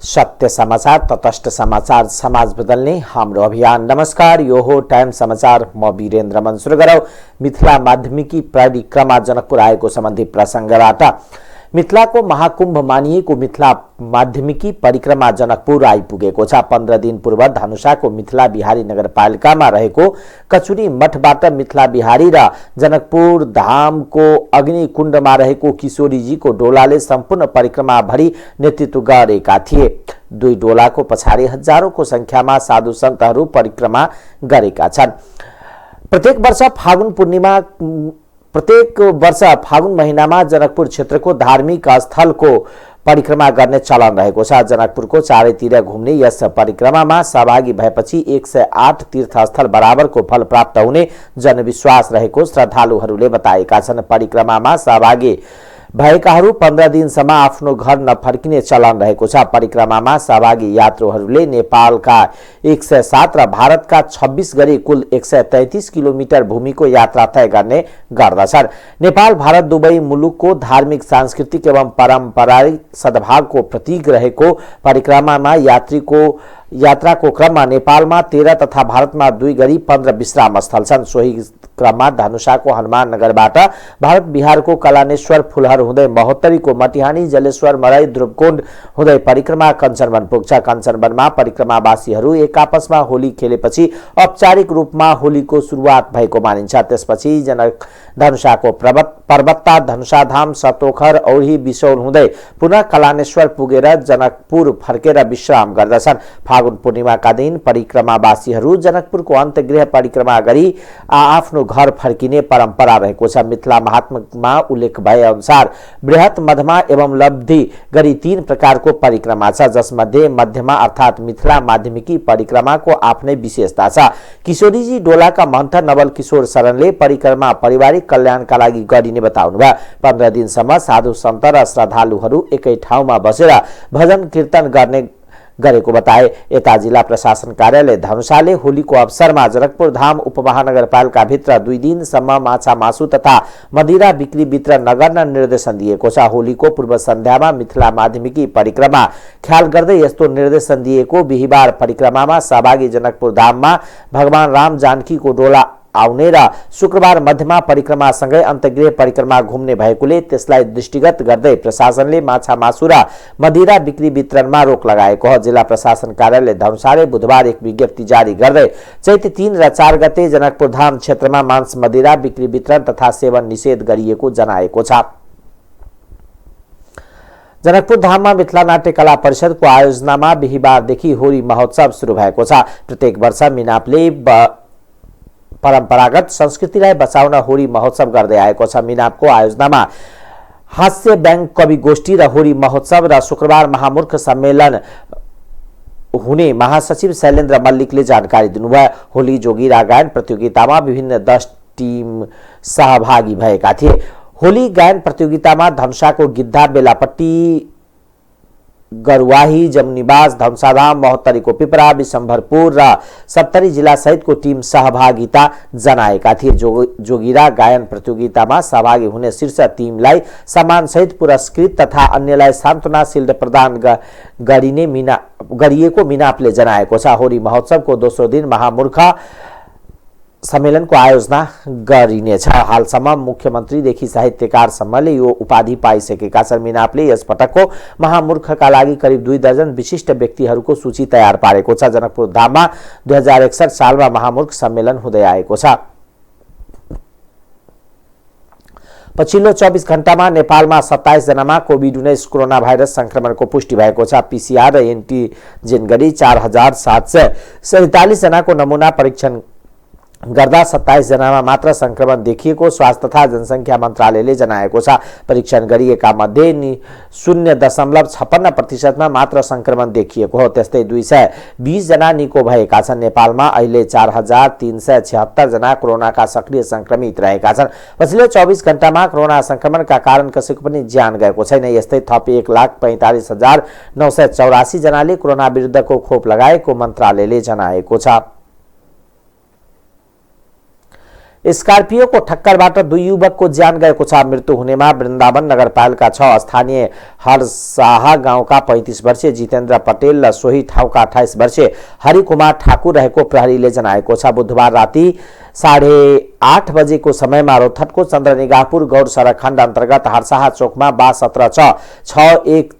सत्य समाचार, तटस्थ समाचार, समाज बदल्ने हाम्रो अभियान। नमस्कार, यो हो टाइम समाचार। म वीरेन्द्र मन। सुरु गरौँ मिथिला माध्यमिकी परिक्रमा जनकपुर आएको सम्बन्धी प्रसंगबाट। मिथिलाको महाकुम्भ मानिएको मिथिला माध्यमिकी परिक्रमा जनकपुर आइपुगेको छ। 15 दिन पूर्व धनुषाको मिथिला बिहारी नगरपालिकामा रहेको कचुरी मठबाट मिथिला बिहारी र जनकपुर धामको अग्निकुण्डमा रहेको किशोरीजीको डोलाले सम्पूर्ण परिक्रमाभरि नेतृत्व गरेका थिए। दुई डोलाको पछाडि हजारौंको संख्यामा साधु सन्तहरू परिक्रमा गरेका छन्। प्रत्येक वर्ष फागुन महिनामा जनकपुर क्षेत्रको धार्मिक स्थलको परिक्रमा गर्ने चलन रहेको छ। जनकपुरको चारैतिर घुम्ने यस परिक्रमामा सहभागी भएपछि 108 तीर्थस्थल बराबरको फल प्राप्त हुने जनविश्वास रहेको श्रद्धालुहरूले बताएका छन्। परिक्रमामा सहभागी भएकाहरू 15 दिनसम्म आफ्नो घर नफर्किने चलन रहेको छ। परिक्रमामा सहभागी यात्रुहरूले नेपालका 107 र भारतका 26 गरी कुल 133 किलोमिटर भूमिको यात्रा तय गर्ने गर्दछन्। नेपाल भारत दुवै मुलुकको धार्मिक, सांस्कृतिक एवं पारम्परिक सद्भावको प्रतीक रहेको परिक्रमामा यात्राको क्रममा नेपालमा 13 तथा भारतमा 2 गरी 15 विश्राम स्थल छन्। सोही क्रममा धनुषाको हनुमान नगरबाट भारत बिहारको कलानेश्वर, फुलहर हुँदै महोत्तरीको मटिहानी, जलेश्वर, मराई, ध्रुवकुण्ड हुँदै परिक्रमा कञ्चनवन पुग्छ। कञ्चनवनमा परिक्रमावासीहरू एक आपसमा होली खेलेपछि औपचारिक रूपमा होलीको सुरुवात भएको मानिन्छ। त्यसपछि धनुषाको पर्वतता धनुषाधाम, सतोखर, औही, बिसौल हुँदै पुनः कलानेश्वर पुगेर जनकपुर फर्केर विश्राम गर्दछन्। फागुन पूर्णिमाका दिन परिक्रमावासीहरू जनकपुरको अन्तगृह परिक्रमा गरी आफ्नो घर फर्किने परम्परा रहेको छ। मिथिला महात्म्यमा उल्लेख भए अनुसार बृहत, मध्यमा एवं लब्धि गरी 3 प्रकारको परिक्रमा छ, जसमध्ये मध्यमा अर्थात मिथिला माध्यमिकी परिक्रमाको आफ्नै विशेषता छ। किशोरीजी डोलाका महन्त नवल किशोर शरणले परिक्रमा पारिवारिक कल्याणका लागि गरिने बताउनुभयो। 15 दिनसम्म साधु सन्त र श्रद्धालुहरू एकै ठाउँमा बसेर भजन कीर्तन गरेको बताए। यता जिल्ला प्रशासन कार्यालय धनुषाले होलीको अवसरमा जनकपुर धाम उपमहानगरपालिका भित्र 2 दिनसम्म माछा, मासु तथा मदिरा बिक्री वितरण नगर्न निर्देशन दिएको छ। होलीको पूर्व सन्ध्यामा मिथिला माध्यमिकी परिक्रमा ख्याल गर्दै यस्तो निर्देशन दिएको। बिहिबार परिक्रमामा सहभागी जनकपुर धाममा भगवान राम जानकीको डोला आउने र शुक्रबार मध्यमा परिक्रमासँगै अन्तगृह परिक्रमा घुम्ने भएकोले त्यसलाई दृष्टिगत गर्दै प्रशासनले माछा, मासु र मदिरा बिक्री वितरणमा रोक लगाएको हो। जिल्ला प्रशासन कार्यालय धनुषाले बुधबार एक विज्ञप्ति जारी गर्दै चैत 3 र 4 गते जनकपुर धाम क्षेत्रमा मांस, मदिरा बिक्री वितरण तथा सेवन निषेध गरिएको जनाएको छ। जनकपुर धाममा मिथिला नाट्य कला परिषदको आयोजनामा बिहिबारदेखि होली महोत्सव सुरु भएको छ। प्रत्येक वर्ष मिनापले परम्परागत संस्कृतिलाई बचाउन होली महोत्सव गर्दै आएको छ। मिनापको आयोजनामा हास्य, व्यङ्ग, कवि गोष्ठी र होली महोत्सव र शुक्रबार महामूर्ख सम्मेलन हुने महासचिव शैलेन्द्र मल्लिकले जानकारी दिनुभयो। होली जोगिरा गायन प्रतियोगितामा विभिन्न 10 टिम सहभागी भएका थिए। होली गायन प्रतियोगितामा धनुषाको गिद्धा, बेलापट्टी, गरुवाही, जमुनीबाज, धनुषाधाम, महोत्तरीको पिपरा, विशम्भरपुर र सप्तरी जिल्ला सहितको टिम सहभागिता जनाएका थिए। जोगिरा गायन प्रतियोगितामा सहभागी हुने शीर्ष टिमलाई सम्मानसहित पुरस्कृत तथा अन्यलाई सान्त्वना शिल्ड प्रदान गरिएको मिनापले जनाएको छ। होली महोत्सवको दोस्रो दिन महामूर्ख सम्मेलनको आयोजना गरिनेछ। हालसम्म मुख्यमन्त्रीदेखि साहित्यकारसम्मले यो उपाधि पाइसकेका छन्। मिनापले यस पटकको महामूर्खका लागि करिब 2 दर्जन विशिष्ट व्यक्तिहरूको सूची तयार पारेको छ। जनकपुर धाममा 2061 सालमा महामूर्ख सम्मेलन हुँदै आएको छ। पछिल्लो 24 घण्टामा नेपालमा 27 जनामा कोभिड-19 कोरोना भाइरस संक्रमणको पुष्टि भएको छ। पीसीआर र एन्टिजेन गरी 4747 जनाको नमुना परीक्षण गर्दा 27 जनामा मात्र संक्रमण देखिएको स्वास्थ्य तथा जनसंख्या मन्त्रालयले जनाएको छ। परीक्षण गरिएका मध्ये 0.56% मात्र संक्रमण देखिएको हो। त्यस्तै 220 जना निको भएका छन्। नेपालमा अहिले 4376 जना कोरोनाका सक्रिय संक्रमित रहेका छन्। पछिल्लो 24 घण्टामा कोरोना संक्रमणका कारण कसैको पनि ज्यान गएको छैन। यस्तै थप 1,45,984 जनाले कोरोना विरुद्धको खोप लगाएको मन्त्रालयले जनाएको छ। स्कर्पियो को ठक्करबाट 2 युवकको ज्यान गएको छ। मृत्यु हुनेमा वृन्दावन नगरपालिका 6 स्थानीय हरसाहा गाउँका 35 वर्षीय जितेन्द्र पटेल र सोही ठाउँका 28 वर्षीय हरिकुमार ठाकुर रहेको प्रहरीले जनाएको छ। बुधबार राति 8:30 बजेको समयमा रोहतकको चन्द्रनिगाहपुर गौर सडक खण्ड अन्तर्गत हरसाहा चोकमा बा 17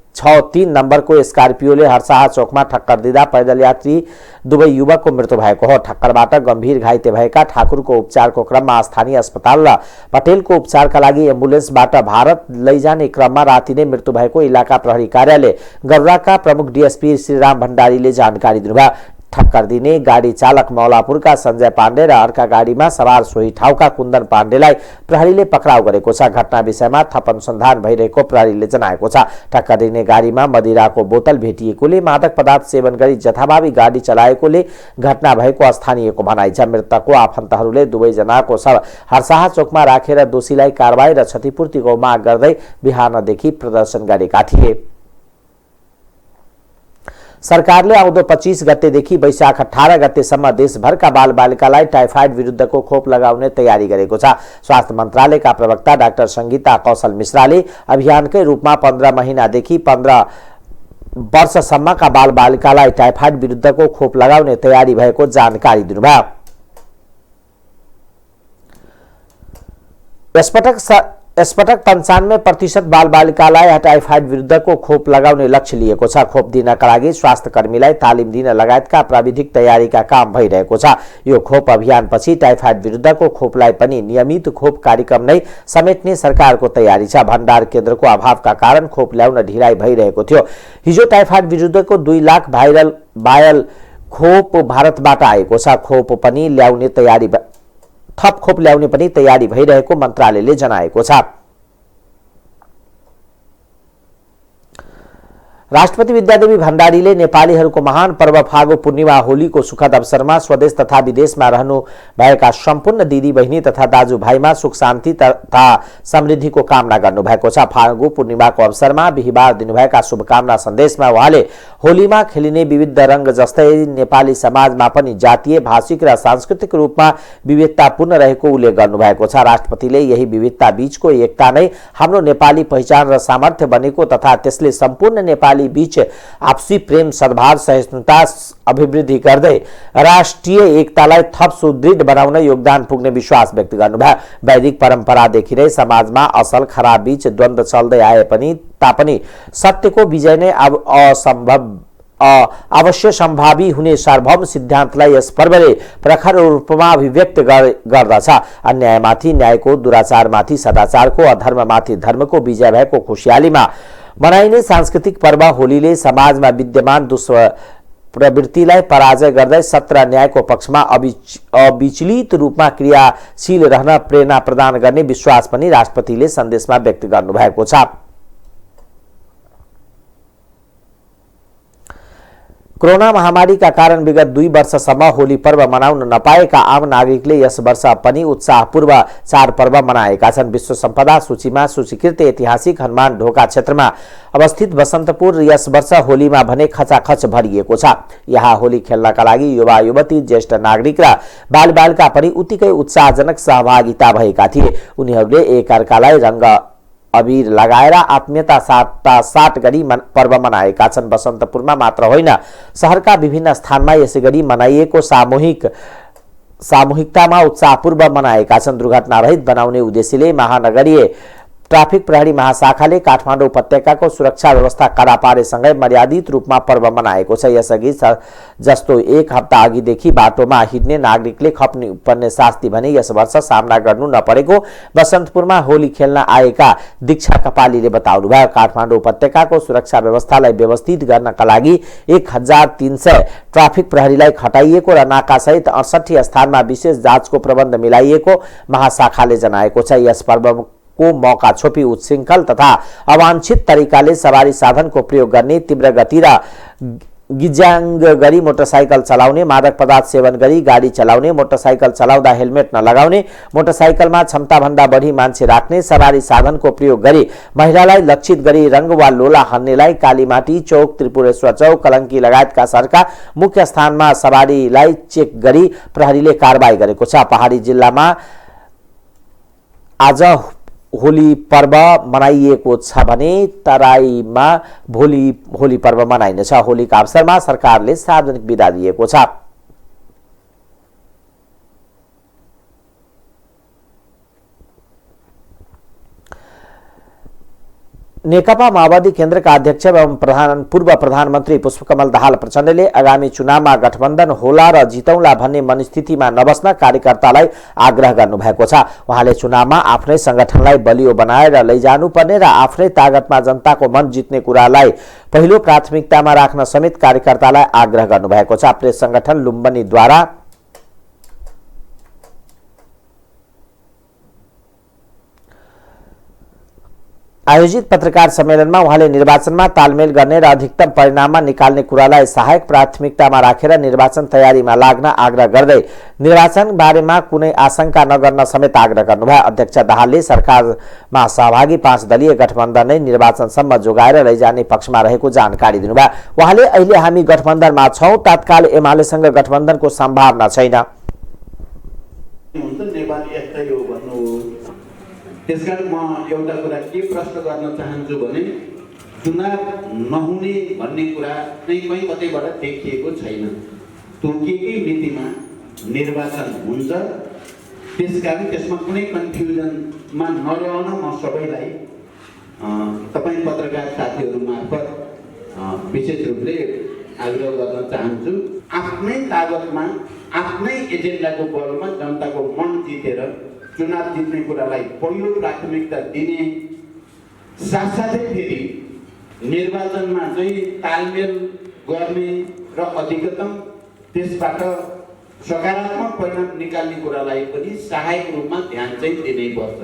नम्बरको स्कर्पियोले हरसाहा चोकमा ठक्कर दिँदा पैदल यात्री दुवै युवकको मृत्यु भएको हो। ठक्करबाट गम्भीर घाइते भएका ठाकुरको उपचारको क्रममा स्थानीय अस्पताल र पटेलको उपचारका लागि एम्बुलेन्सबाट भारत लैजाने क्रममा राति नै मृत्यु भएको इलाका प्रहरी कार्यालय गौराका प्रमुख डीएसपी श्रीराम भण्डारीले जानकारी दिनुभयो। ठक्कर दिने गाडी चालक मौलापुरका सञ्जय पाण्डे र अर्का गाडीमा सवार सोही ठाउँका कुन्दन पाण्डेलाई प्रहरीले पक्राउ गरेको छ। घटना विषयमा थप अनुसन्धान भइरहेको प्रहरीले जनाएको छ। ठक्कर दिने गाडीमा मदिराको बोतल भेटिएकोले मादक पदार्थ सेवन गरी जथाभावी गाडी चलाएकोले घटना भएको स्थानीयको भनाइ छ। मृतकको आफन्तहरूले दुवैजनाको शव हरसाहा चोकमा राखेर दोषीलाई कारबाही र क्षतिपूर्तिको माग गर्दै बिहानदेखि प्रदर्शन गरेका थिए। सरकारले आउँदो 25 गतेदेखि वैशाख 18 गतेसम्म देशभरका बालबालिकालाई टाइफाइड विरुद्धको खोप लगाउने तयारी गरेको छ। स्वास्थ्य मन्त्रालयका प्रवक्ता डाक्टर संगीता कौशल मिश्राले अभियानकै रूपमा 15 महिनादेखि 15 वर्षसम्मका बालबालिकालाई टाइफाइड विरुद्धको खोप लगाउने तयारी भएको जानकारी दिनुभयो। यसपटक 95% बालबालिकालाई टाइफाइड विरुद्धको खोप लगाउने लक्ष्य लिएको छ। खोप दिनका लागि स्वास्थ्य कर्मीलाई तालिम दिन लगायतका प्राविधिक तयारीका काम भइरहेको छ। यो खोप अभियानपछि टाइफाइड विरुद्धको खोपलाई पनि नियमित खोप कार्यक्रम नै समेट्ने सरकारको तयारी छ। भण्डार केन्द्रको अभावका कारण खोप ल्याउन ढिलाइ भइरहेको थियो। हिजो टाइफाइड विरुद्धको 2 लाख भाइरल खोप भारतबाट आएको छ। थप खोप ल्याउने पनि तयारी भइरहेको मन्त्रालयले जनाएको छ। राष्ट्रपति विद्यादेवी भण्डारीले नेपालीहरूको महान पर्व फागु पूर्णिमा होलीको सुखद अवसरमा स्वदेश तथा विदेशमा रहनु भएका सम्पूर्ण दिदी बहिनी तथा दाजुभाइमा सुख शान्ति तथा समृद्धिको कामना गर्नुभएको छ। फागु पूर्णिमाको अवसरमा बिहिबार दिनुभएका शुभकामना सन्देशमा उहाँले होलीमा खेलिने विविध रंग जस्तै नेपाली समाजमा पनि जातीय, भाषिक र सांस्कृतिक रूपमा विविधतापूर्ण रहेको उल्लेख गर्नुभएको छ। राष्ट्रपतिले यही विविधता बीचको एकता नै हाम्रो नेपाली पहिचान र सामर्थ्य बनेको तथा त्यसले सम्पूर्ण नेपाली बीच आपसी प्रेम, सद्भाव, सहिष्णुता अभिवृद्धि गर्दै राष्ट्रिय एकतालाई थप सुदृढ बनाउन योगदान पुग्ने विश्वास व्यक्त गर्नुभयो। वैदिक परम्परादेखि नै समाजमा असल खराब बीच द्वन्द्व चल्दै आए पनि तापनि सत्यको विजय नै अवश्य सम्भावी हुने सार्वभौम सिद्धान्तलाई यस पर्वले प्रखर रूपमा अभिव्यक्त गर्दछ। अन्यायमाथि न्यायको, दुराचारमाथि सदाचारको, अधर्ममाथि धर्मको विजय भएको खुशियालीमा मनाइने सांस्कृतिक पर्व होलीले समाजमा विद्यमान प्रवृत्तिलाई पराजय गर्दै सत्य र न्यायको पक्षमा अविचलित रूपमा क्रियाशील रहन प्रेरणा प्रदान गर्ने विश्वास पनि राष्ट्रपतिले सन्देशमा व्यक्त गर्नुभएको छ। कोरोना महामारीका कारण विगत 2 वर्षसम्म होली पर्व मनाउन नपाएका आम नागरिकले यस वर्ष पनि उत्साहपूर्वक चाड पर्व मनाएका छन्। विश्व सम्पदा सूचीमा सूचीकृत ऐतिहासिक हनुमान ढोका क्षेत्रमा अवस्थित बसन्तपुर यस वर्ष होलीमा भने खचाखच भरिएको छ। यहाँ होली खेल्नका लागि युवा युवती, ज्येष्ठ नागरिक र बालबालिका पनि उत्तिकै उत्साहजनक सहभागिता भएका थिए। उनीहरूले एकअर्कालाई रंग अबीर लगाएर आत्मीयता साट गरी पर्व मनाएका छन्। बसन्तपुरमा मात्र होइन, शहरका विभिन्न स्थानमा यसैगरी मनाइएको सामूहिकतामा उत्साहपूर्वक मनाएका छन्। दुर्घटना रहित बनाउने उद्देश्यले महानगरीय ट्राफिक प्रहरी महाशाखाले काठमाडौँ उपत्यकाको सुरक्षा व्यवस्था कडा पारेसँगै मर्यादित रूपमा पर्व मनाएको छ। यसअघि जस्तो 1 हप्ता अघिदेखि बाटोमा हिँड्ने नागरिकले खप्नु पर्ने शास्ति भने यस वर्ष सामना गर्नु नपरेको बसन्तपुरमा होली खेल्न आएका दीक्षा कपालीले बताउनुभयो। काठमाडौँ उपत्यकाको सुरक्षा व्यवस्थालाई व्यवस्थित गर्नका लागि 1300 ट्राफिक प्रहरीलाई खटाइएको र नाकासहित 68 स्थानमा विशेष जाँचको प्रबन्ध मिलाइएको महाशाखाले जनाएको छ। यस पर्व को मौका छोपी उच्छृंखल तथा अवांछित तरिकाले सवारी साधनको प्रयोग गर्ने, तीव्र गति र गिजाङ गरी मोटरसाइकल चलाउने, मादक पदार्थ सेवन गरी गाडी चलाउने, मोटरसाइकल चलाउँदा हेलमेट नलगाउने, मोटरसाइकलमा क्षमताभन्दा बढी मान्छे राख्ने, सवारी साधनको प्रयोग गरी महिलालाई लक्षित गरी रंग वा लोला हान्नेलाई कालीमाटी चौक, त्रिपुरेश्वर चौक, कलंकी लगायतका सरका मुख्य स्थानमा सवारीलाई चेक गरी प्रहरीले कारबाही गरेको छ। पहाडी जिल्लामा आज होली पर्व मनाइएको छ भने तराईमा भोलि होली पर्व मनाइनेछ। होलीका अवसरमा सरकारले सार्वजनिक बिदा दिएको छ। नेकपा माओवादी केन्द्रका अध्यक्ष एवं पूर्व प्रधानमन्त्री पुष्पकमल दाहाल प्रचण्डले आगामी चुनावमा गठबन्धन होला र जितौँला भन्ने मनस्थितिमा नबस्न कार्यकर्तालाई आग्रह गर्नुभएको छ। उहाँले चुनावमा आफ्नै संगठनलाई बलियो बनाएर लैजानुपर्ने र आफ्नै तागतमा जनताको मन जित्ने कुरालाई पहिलो प्राथमिकतामा राख्न समेत कार्यकर्तालाई आग्रह गर्नुभएको छ। प्रेस संगठन लुम्बनीद्वारा आयोजित पत्रकार सम्मेलनमा उहाँले निर्वाचनमा तालमेल गर्ने र अधिकतम परिणाममा निकाल्ने कुरालाई सहायक प्राथमिकतामा राखेर निर्वाचन तयारीमा लाग्न आग्रह गर्दै निर्वाचन बारेमा कुनै आशंका नगर्न समेत आग्रह गर्नुभयो। अध्यक्ष दाहालले सरकारमा सहभागी 5 दलीय गठबन्धन नै निर्वाचनसम्म जोगाएर लैजाने पक्षमा रहेको जानकारी दिनुभयो। उहाँले अहिले हामी गठबन्धनमा छौं, तत्काल एमालेसँग गठबन्धनको सम्भावना छैन। त्यसकारण म एउटा कुरा के प्रश्न गर्न चाहन्छु भने चुनाव नहुने भन्ने कुरा चाहिँ कहीँ कतैबाट देखिएको छैन। तोकिएकै मितिमा निर्वाचन हुन्छ। त्यसकारण त्यसमा कुनै कन्फ्युजनमा नरहन म सबैलाई तपाईँ पत्रकार साथीहरू मार्फत विशेष रूपले आग्रह गर्न चाहन्छु। आफ्नै तागतमा आफ्नै एजेन्डाको बलमा जनताको मन जितेर चुनाव जित्ने कुरालाई पहिलो प्राथमिकता दिने साथसाथै फेरि निर्वाचनमा चाहिँ तालमेल गर्ने र अधिकतम त्यसबाट सकारात्मक परिणाम निकाल्ने कुरालाई पनि सहायक रूपमा ध्यान चाहिँ दिनै पर्छ।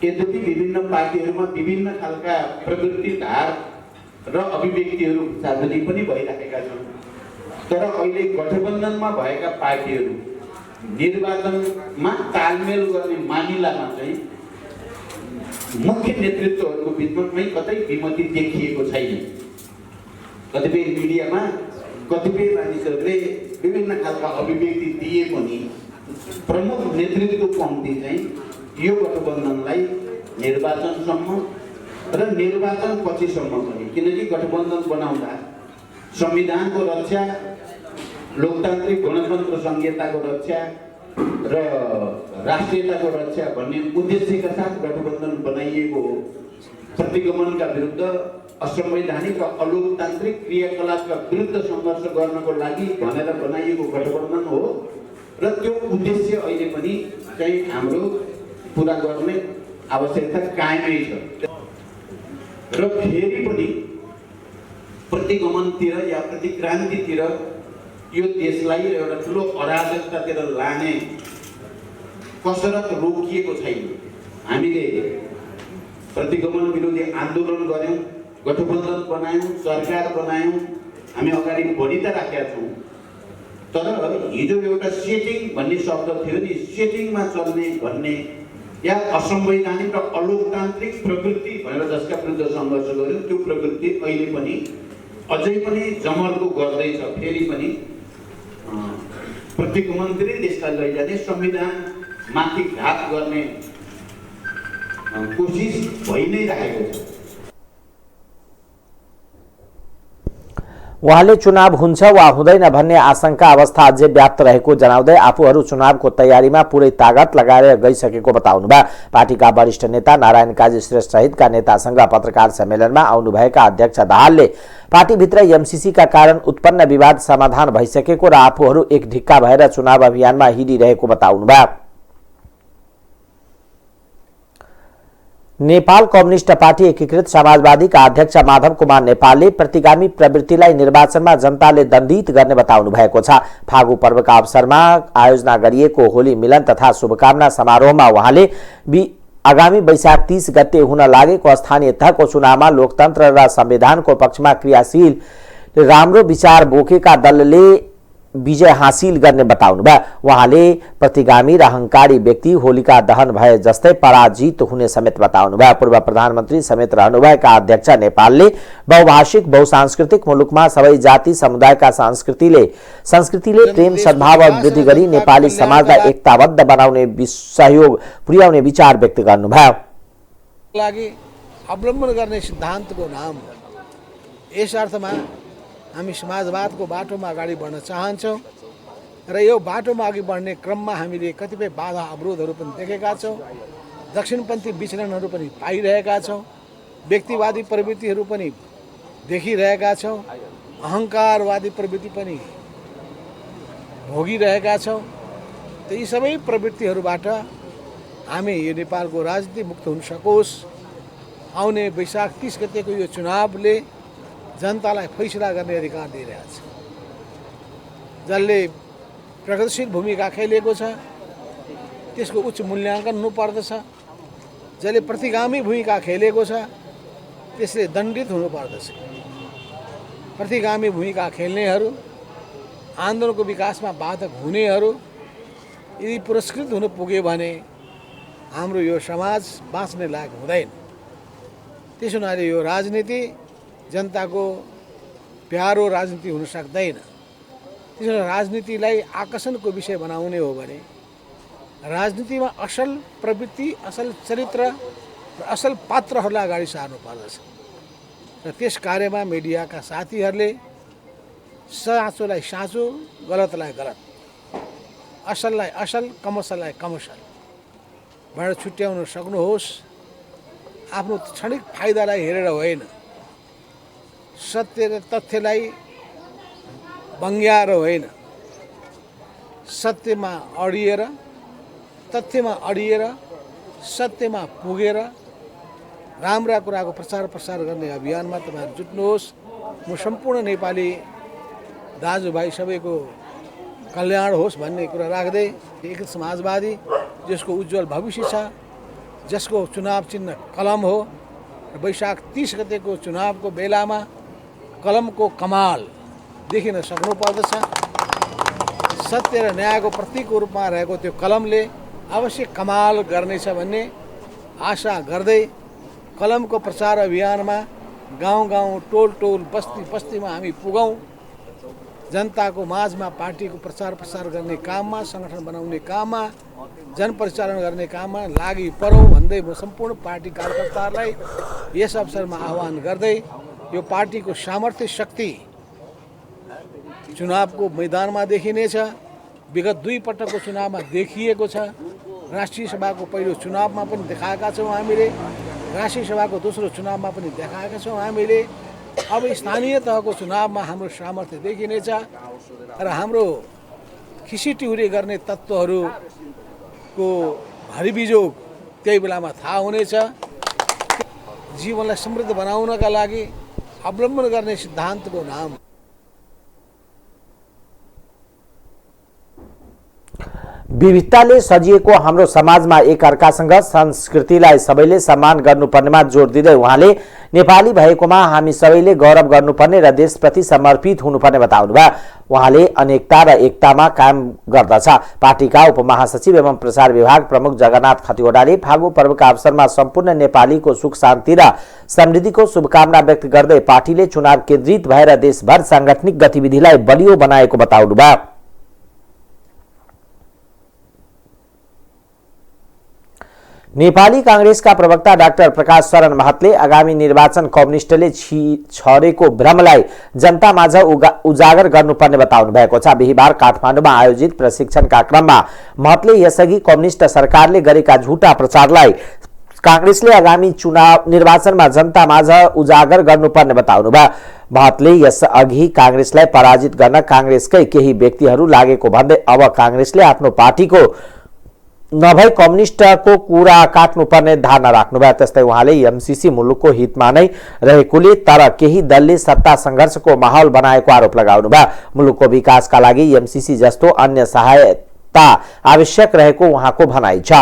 यद्यपि विभिन्न पार्टीहरूमा विभिन्न खालका प्रवृत्ति धार र अभिव्यक्तिहरू सार्वजनिक पनि भइरहेका छन्, तर अहिले गठबन्धनमा भएका पार्टीहरू निर्वाचनमा तालमेल गर्ने मामिलामा चाहिँ मुख्य नेतृत्वहरूको बिचमा कहीँ कतै विमति देखिएको छैन। कतिपय मिडियामा कतिपय मानिसहरूले विभिन्न खालका अभिव्यक्ति दिए पनि प्रमुख नेतृत्वको पङ्क्ति चाहिँ यो गठबन्धनलाई निर्वाचनसम्म र निर्वाचन पछिसम्म पनि, किनकि गठबन्धन बनाउँदा संविधानको रक्षा, लोकतान्त्रिक गणतन्त्र संहिताको रक्षा र राष्ट्रियताको रक्षा भन्ने उद्देश्यका साथ गठबन्धन बनाइएको हो। प्रतिगमनका विरुद्ध, असंवैधानिक र अलोकतान्त्रिक क्रियाकलापका विरुद्ध सङ्घर्ष गर्नको लागि भनेर बनाइएको गठबन्धन हो र त्यो उद्देश्य अहिले पनि चाहिँ हाम्रो पुरा गर्ने आवश्यकता कायमै छ। र फेरि पनि प्रतिगमनतिर या प्रतिक्रान्तितिर यो देशलाई एउटा ठुलो अराजकतातिर लाने कसरत रोकिएको छैन। हामीले प्रतिगमन विरोधी आन्दोलन गर्यौं, गठबन्धन बनायौं, सरकार बनायौं, हामी अगाडि बढी त राखेका छौं। तर हिजो एउटा सेटिङ भन्ने शब्द थियो नि, सेटिङमा चल्ने भन्ने या असंवैधानिक र अलोकतान्त्रिक प्रवृत्ति भनेर जसका विरुद्ध सङ्घर्ष गर्यो, त्यो प्रवृत्ति अहिले पनि अझै पनि जमर्को गर्दैछ। फेरि पनि प्रतिगमनतिरै देशलाई लैजाने, संविधान माथि घात गर्ने कोसिस भइ नै रहेको छ। उहाँले चुनाव हुन्छ वा हुँदैन भन्ने आशंका अवस्था अझै व्याप्त रहेको जनाउँदै आफूहरू चुनावको तयारीमा पुरै तागत लगाएर गइसकेको बताउनुभयो। पार्टीका वरिष्ठ नेता नारायण काजी श्रेष्ठ सहितका नेतासँग पत्रकार सम्मेलनमा आउनुभएका अध्यक्ष दाहालले पार्टीभित्र एमसीसीका कारण उत्पन्न विवाद समाधान भइसकेको र आफूहरू एक ढिक्का भएर चुनाव अभियानमा हिँडिरहेको बताउनुभयो। नेपाल कम्युनिस्ट पार्टी एकीकृत समाजवादीका अध्यक्ष माधव कुमार नेपालले प्रतिगामी प्रवृत्तिलाई निर्वाचनमा जनताले दण्डित गर्ने बताउनु भएको छ। फागु पर्वका अवसरमा आयोजना गरिएको होली मिलन तथा शुभकामना समारोहमा उहाँले आगामी वैशाख 30 गते हुन लागेको स्थानीय तहको चुनावमा लोकतन्त्र र संविधानको पक्षमा क्रियाशील राम्रो विचार बोकेका दलले विजय हासिल गर्ने बताउनुभयो। उहाँले प्रतिगामी र अहंकारी व्यक्ति होलिका दहन भए जस्तै पराजित हुने समेत बताउनुभयो। पूर्व प्रधानमन्त्री समेत रहनुभएका अध्यक्ष नेपालले बहुभाषिक बहुसांस्कृतिक मुलुकमा सबै जाति समुदायका संस्कृतिले प्रेम सद्भाव वृद्धि गरी नेपाली समाजलाई एकताबद्ध बनाउने सहयोग पुर्याउने विचार व्यक्त गर्नुभयो। लागि अवलम्बन गर्ने सिद्धान्तको नाम हो। यस अर्थमा हामी समाजवादको बाटोमा अगाडि बढ्न चाहन्छौँ र यो बाटोमा अघि बढ्ने क्रममा हामीले कतिपय बाधा अवरोधहरू पनि देखेका छौँ। दक्षिणपन्थी विचलनहरू पनि पाइरहेका छौँ। व्यक्तिवादी प्रवृत्तिहरू पनि देखिरहेका छौँ। अहङ्कारवादी प्रवृत्ति पनि भोगिरहेका छौँ। त यी सबै प्रवृत्तिहरूबाट हामी यो नेपालको राजनीति मुक्त हुन सकोस्। आउने वैशाख 30 गतेको यो चुनावले जनतालाई फैसला गर्ने अधिकार दिइरहेछ। जसले प्रगतिशील भूमिका खेलेको छ त्यसको उच्च मूल्याङ्कन हुनुपर्दछ। जसले प्रतिगामी भूमिका खेलेको छ त्यसले दण्डित हुनुपर्दछ। प्रतिगामी भूमिका खेल्नेहरू, आन्दोलनको विकासमा बाधक हुनेहरू यदि पुरस्कृत हुन पुग्यो भने हाम्रो यो समाज बाँच्ने लायक हुँदैन। त्यसो हुनाले यो राजनीति जनताको प्यारो राजनीति हुन सक्दैन। त्यसैले राजनीतिलाई आकर्षणको विषय बनाउने हो भने राजनीतिमा असल प्रवृत्ति, असल चरित्र र असल पात्रहरूलाई अगाडि सार्नु पर्दछ। र त्यस कार्यमा मिडियाका साथीहरूले साँचोलाई साँचो, गलतलाई गलत, असललाई असल, कमर्सललाई कमर्सल बाट छुट्याउन सक्नुहोस्। आफ्नो क्षणिक फाइदालाई हेरेर होइन, सत्य र तथ्यलाई बङ्ग्याएर होइन, सत्यमा अडिएर, तथ्यमा अडिएर, सत्यमा पुगेर राम्रा कुराको प्रचार प्रसार गर्ने अभियानमा तपाईँहरू जुट्नुहोस्। म सम्पूर्ण नेपाली दाजुभाइ सबैको कल्याण होस् भन्ने कुरा राख्दै एक समाजवादी जसको उज्जवल भविष्य छ, जसको चुनाव चिन्ह कलम हो, वैशाख 30 गतेको चुनावको बेलामा कलमको कमाल देखिन सक्नुपर्दछ। सत्य र न्यायको प्रतीकको रूपमा रहेको त्यो कलमले अवश्य कमाल गर्नेछ भन्ने आशा गर्दै कलमको प्रचार अभियानमा गाउँ गाउँ, टोल टोल, बस्ती बस्तीमा हामी पुगौँ। जनताको माझमा पार्टीको प्रचार प्रसार गर्ने काममा, सङ्गठन बनाउने काममा, जनपरिचालन गर्ने काममा लागि परौँ भन्दै म सम्पूर्ण पार्टी कार्यकर्ताहरूलाई यस अवसरमा आह्वान गर्दै यो पार्टीको सामर्थ्य शक्ति चुनावको मैदानमा देखिनेछ। विगत 2 पटकको चुनावमा देखिएको छ। राष्ट्रिय सभाको पहिलो चुनावमा पनि देखाएका छौँ हामीले, राष्ट्रिय सभाको दोस्रो चुनावमा पनि देखाएका छौँ हामीले। अब स्थानीय तहको चुनावमा हाम्रो सामर्थ्य देखिनेछ र हाम्रो खिसीटिहुरी गर्ने तत्त्वहरूको भरिबिजोग त्यही बेलामा थाहा हुनेछ। जीवनलाई समृद्ध बनाउनका लागि अवलम्बन गर्ने सिद्धान्तको नाम विविधताले सजिएको हाम्रो समाजमा एक अर्कासँग संस्कृतिलाई सबैले सम्मान गर्नुपर्नेमा जोड दिँदै उहाँले नेपाली भएकोमा हामी सबैले गौरव गर्नुपर्ने र देशप्रति समर्पित हुनुपर्ने बताउनुभयो। उहाँले अनेकता र एकतामा कायम गर्दछ। पार्टीका उपमहासचिव एवं प्रचार विभाग प्रमुख जगन्नाथ खतिवड़ाले फागु पर्वका अवसरमा सम्पूर्ण नेपालीको सुख शान्ति र समृद्धिको शुभकामना व्यक्त गर्दै पार्टीले चुनाव केन्द्रित भएर देशभर सांगठनिक गतिविधिलाई बलियो बनाएको बताउनुभयो। नेपाली कांग्रेसका प्रवक्ता डाक्टर प्रकाश शरण महतले आगामी निर्वाचन कम्युनिस्टले छरेको भ्रमलाई जनतामाझ उजागर गर्नुपर्ने बताउनु भएको छ। बिहीबार काठमाडौँमा आयोजित प्रशिक्षणका क्रममा महतले यसअघि कम्युनिस्ट सरकारले गरेका झुटा प्रचारलाई कांग्रेसले आगामी चुनाव निर्वाचनमा जनतामाझ उजागर गर्नुपर्ने बताउनुभयो। महतले यसअघि कांग्रेसलाई पराजित गर्न कांग्रेसकै केही व्यक्तिहरू लागेको भन्दै अब कांग्रेसले आफ्नो पार्टीको नभई कम्युनिस्टको कुरा काट्नुपर्ने धारणा राख्नुभयो। त्यस्तै उहाँले एमसीसी मुलुकको हितमा नै रहेकोले तर केही दलले सत्ता संघर्षको माहौल बनाएको आरोप लगाउनुभयो। मुलुकको विकासका लागि एमसीसी जस्तो अन्य सहायता आवश्यक रहेको उहाँको भनाइ छ।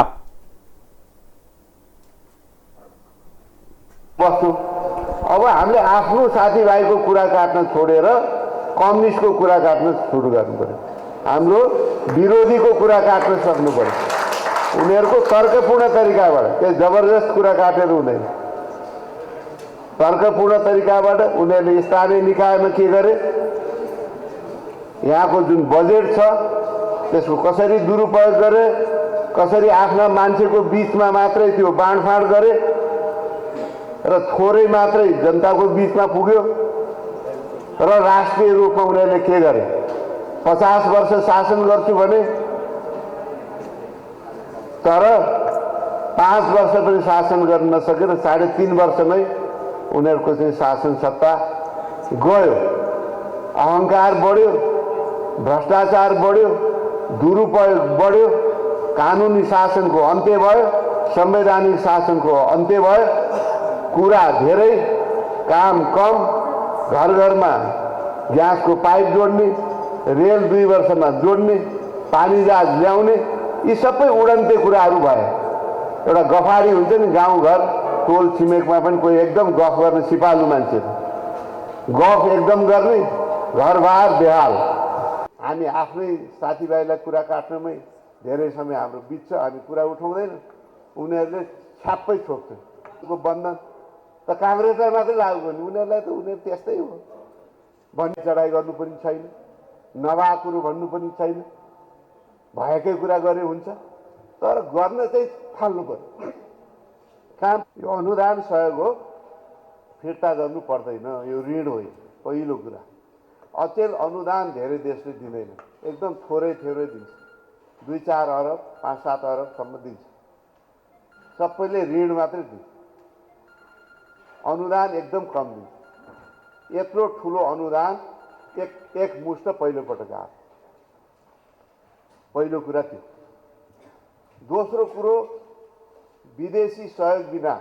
अब हामीले आफ्नो साथीभाइको कुरा काट्न छोडेर कम्युनिस्टको कुरा काट्न सुरु गर्नु पर्यो, हाम्रो विरोधीको कुरा काट्न सक्नु पर्यो। उनीहरूको तर्कपूर्ण तरिकाबाट, त्यही जबरजस्त कुरा काटेर हुँदैन। तर्कपूर्ण तरिकाबाट उनीहरूले स्थानीय निकायमा के गरे, यहाँको जुन बजेट छ त्यसको कसरी दुरुपयोग गरे, कसरी आफ्ना मान्छेको बिचमा मात्रै त्यो बाँडफाँड गरे र थोरै मात्रै जनताको बिचमा पुग्यो र राष्ट्रिय रूपमा उनीहरूले के गरे, 50 वर्ष शासन गर्छु भने तर 5 वर्ष पनि शासन गर्न नसकेर 3.5 वर्षमै उनीहरूको चाहिँ शासन सत्ता गयो। अहङ्कार बढ्यो, भ्रष्टाचार बढ्यो, दुरुपयोग बढ्यो, कानुनी शासनको अन्त्य भयो, संवैधानिक शासनको अन्त्य भयो। कुरा धेरै, काम कम, घर घरमा ग्यासको पाइप जोड्ने, रेल 2 वर्षमा जोड्ने, पानी जहाज ल्याउने, यी सबै उडन्ते कुराहरू भए। एउटा गफाडी हुन्छ नि गाउँघर टोल छिमेकमा पनि कोही एकदम गफ गर्ने सिपालु मान्छे, गफ एकदम गर्ने, घरबार बेहाल। हामी आफ्नै साथीभाइलाई कुरा काट्नमै धेरै समय हाम्रो बित्छ, हामी कुरा उठाउँदैन, उनीहरूले छ्याप्पै छोप्छ। को बन्धन त काङ्ग्रेसलाई मात्रै लागु गर्ने, उनीहरूलाई त उनीहरू त्यस्तै हो भन्ने चढाइ गर्नु पनि छैन, नभएको कुरो भन्नु पनि छैन, भएकै कुरा गरे हुन्छ। तर गर्न चाहिँ थाल्नु पर्यो काम। यो अनुदान सहयोग हो, फिर्ता गर्नु पर्दैन, यो ऋण हो। पहिलो कुरा, अचेल अनुदान धेरै देशले दिँदैन, एकदम थोरै थोरै दिन्छ, 2-4 अरब 5-7 अरबसम्म दिन्छ, सबैले ऋण मात्रै दिन्छ, अनुदान एकदम कम दिन्छ। यत्रो ठुलो अनुदान एक मुष्ट पहिलोपटक आयो। पहिलो कुरा त्यो। दोस्रो कुरो, विदेशी सहयोग बिना